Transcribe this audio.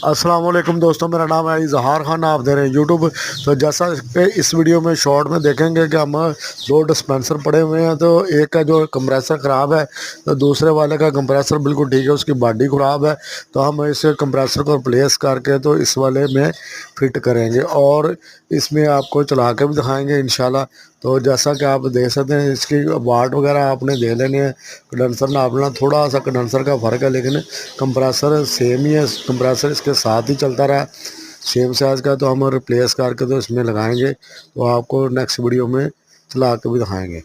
السلام علیکم دوستوں، میرا نام ہے اظہار خان، آپ دے رہے ہیں یوٹیوب۔ تو جیسا کہ اس ویڈیو میں شارٹ میں دیکھیں گے کہ ہم دو ڈسپینسر پڑے ہوئے ہیں، تو ایک کا جو کمپریسر خراب ہے، تو دوسرے والے کا کمپریسر بالکل ٹھیک ہے، اس کی باڈی خراب ہے۔ تو ہم اس کمپریسر کو ریپلیس کر کے تو اس والے میں فٹ کریں گے، اور اس میں آپ کو چلا کے بھی دکھائیں گے انشاءاللہ۔ تو جیسا کہ آپ دیکھ سکتے ہیں، اس کی واٹ وغیرہ آپ نے دے لینے ہیں، کنڈنسر ناپنا، تھوڑا سا کنڈنسر کا فرق ہے لیکن کمپریسر سیم ہی ہے، کمپریسر اس کے ساتھ ہی چلتا رہا سیم سائز کا۔ تو ہم ریپلیس کر کے تو اس میں لگائیں گے، تو آپ کو نیکسٹ ویڈیو میں چلا کے بھی دکھائیں گے۔